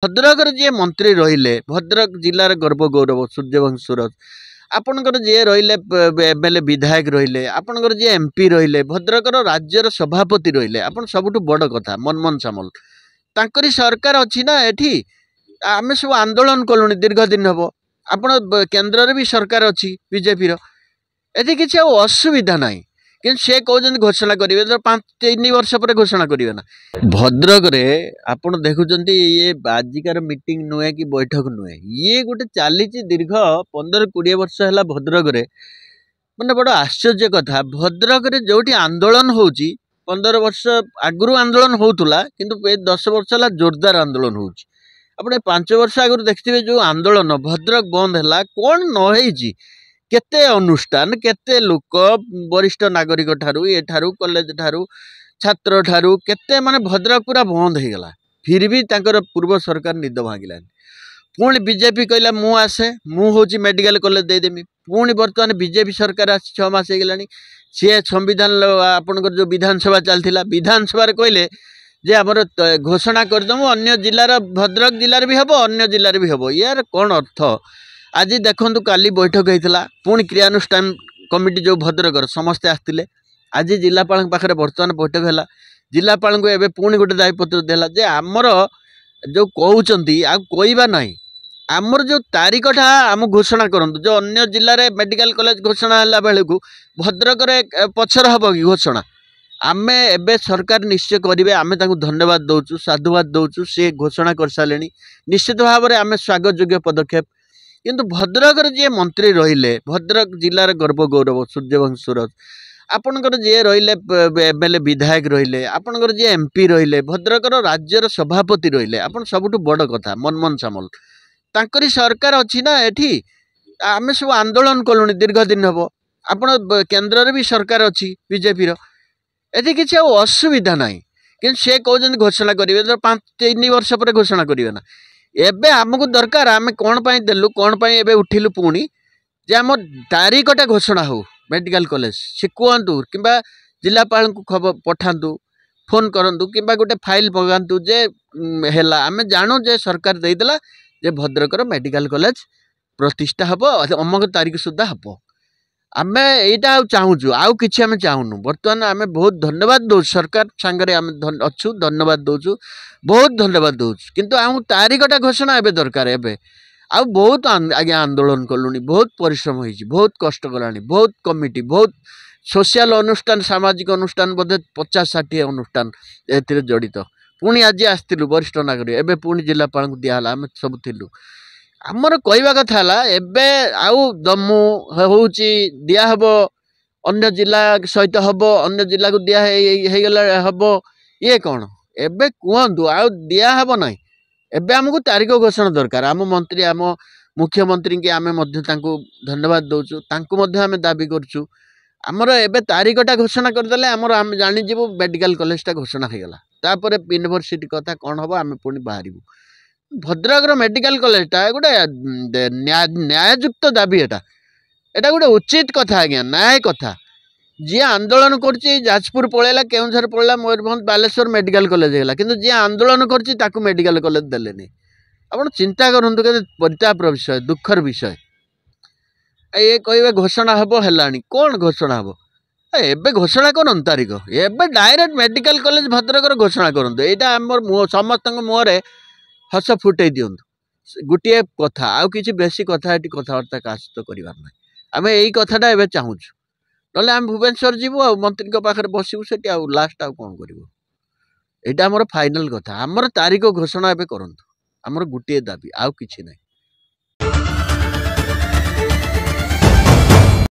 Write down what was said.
भद्रक जी मंत्री रहिले भद्रक जिलार गर्व गौरव सूर्यवंश सूरज आपणकर जी रहिले एमएलए विधायक रहिले आपणकर जी एमपी रहिले भद्रकर राज्यर सभापति रहिले आपण सबुठु बड़ कथा मनमोहन सामल तांकरी सरकार अच्छी ना एठी आमे सब आंदोलन कलुनी दीर्घ दिन हम आपण केन्द्र भी सरकार अच्छी बीजेपी एठी किसी असुविधा ना कि से कहते घोषणा करेंगे तो 5-3 वर्ष पर घोषणा करेंगे ना भद्रक रे आपण देखुं ये आजिकार मीटिंग नुहे कि बैठक नुहे ये गोटे चली दीर्घ 15-20 वर्ष है भद्रक रे मैंने बड़ आश्चर्य कथा भद्रक रे जो आंदोलन हो 15 वर्ष आगु आंदोलन होता किंतु 10 वर्ष है जोरदार आंदोलन हो अपने 5 वर्ष आगु देखते जो आंदोलन भद्रक बंद है कौन नई केते अनुष्ठान केते लोक वरिष्ठ नागरिक ठारू ये ठारू कॉलेज ठारू छात्र ठारू केते माने भद्रक पूरा बंद हो गला फिर भी तांकर पूर्व सरकार निद भांगिलानी पुणी बीजेपी कहला मु आसे मु होची मेडिकल कॉलेज देदेमी पुणी बर्तमान बीजेपी सरकार आसी 6 मास हो गलानी सी संविधान आपनकर जो विधानसभा चलता विधानसभा कहले जे आमर घोषणा करदेमु अन्य जिलार भद्रक जिलार भी हम अन्य जिलार भी हम यार कौन अर्थ आज देखु काली बैठक होता पुणी क्रियानुष्ठान कमिटी जो भद्रकर समस्ते आसते आज जिलापाल पाखे बर्तमान बैठक है जिलापाल को एवं पुणी गोटे दायीपत्र देला जे आमर जो कहते कहवा ना आमर जो तारीखटा आम घोषणा करूँ जो अन्य जिले में मेडिकल कॉलेज घोषणा है बेलू भद्रक पछर हम कि घोषणा आमे एबे सरकार निश्चय करेंगे आमे धन्यवाद दौचु साधुवाद दौचु सी घोषणा कर सारे निश्चित भाव में आमे स्वागत योग्य पदक्षेप किंतु भद्रक जी मंत्री रहिले भद्रक जिलार गर्व गौरव सूर्यवंश सूरज आपणकर जी रहिले एमएलए विधायक रहिले आपणकर जी एमपी रहिले भद्रकर राज्यर सभापति रहिले आपण सबुठु बड़ कथा मनमोहन सामल तांकरी सरकार अच्छी ना एठी आमे सब आंदोलन कलुनी दीर्घ दिन हम आपण केन्द्र भी सरकार अच्छी बीजेपी एठी किसी असुविधा ना कि से कहते घोषणा करेंगे तो 5-3 वर्ष पर घोषणा करेंगे ना एबे आमको दरकार आमे कौन पाई देलु कौन पाई एबे उठिलु पुणी जे आम तारीखटा घोषणा हो मेडिकल कॉलेज से कहतु कि जिलापाल को खबर पठातु फोन करूँ कि गोटे फाइल पकातु जे है आम जानू जे सरकार देदेला जे भद्रकर मेडिकल कॉलेज प्रतिष्ठा हम अमक तारीख सुधा हम आम यहाँ चाहूँ आउ कि आम चाहूनु बर्तमान आम बहुत धन्यवाद दौ सरकार सांगे आम अच्छु धन्यवाद दौचु बहुत धन्यवाद दौचु किंतु आम तारीखटा घोषणा एवं दरकार एवं आ बहुत आज्ञा आंदोलन कलुनी बहुत परिश्रम होती बहुत कष्ट कलानी बहुत कमिटी बहुत सोशल अनुष्ठान सामाजिक अनुष्ठान बोधे 50-60 अनुष्ठान ए जड़ित पुणी आज आसलु वरिष्ठ नागरिक एवं पुणी जिलापाल को दिहला आम सब थिलु आमर कहवा कथा एबे आउ दमु होउची दिया हबो अन्य जिला सहित हबो अन्य जिला को दिया हे गला हबो ये कौन एबे कहतु आउ दिया हबो नहीं एबे हमको तारीख घोषणा दरकार आम मंत्री आम मुख्यमंत्री के आम धन्यवाद दौचु तांको आम दाबी करचु आमर एबे तारीखटा घोषणा करदेले आमर आम जानीजु मेडिकल कॉलेजटा घोषणा हो गला तापर यूनिवर्सिटी कथा कौन हम आम पुणी बाहर भद्रक मेडिकल कॉलेजटा गोटे न्याययुक्त दाबी एटा गोटे उचित कथा आज्ञा न्याय कथा जी आंदोलन करजपुर पलैला केउझर पलैला मयूरभंज बालेश्वर मेडिकल कॉलेज है कि जी आंदोलन कर मेडिकल कॉलेज देलेनी आप चिंता करूँ के परितापर विषय दुखर विषय ये कहे घोषणा हम है कौन घोषणा हम एबे घोषणा करन तारीख एबे डायरेक्ट मेडिकल कॉलेज भद्रक घोषणा करूँ यहाँ आम समस्त मुहर हस फुटे दिंतु गोटे कथा आउ कि बेसी कथा ये कथबार्ता क्या सहित करार ना आम यही कथाटा एवं चाहूँ ना आम भुवनेश्वर जीवु आ मंत्री पाखे बसबू से लास्ट आउ कौन कर यहाँ आमर फाइनाल कथा आमर तारीख घोषणा एवं करूँ आमर गोटे दाबी आउ कि ना।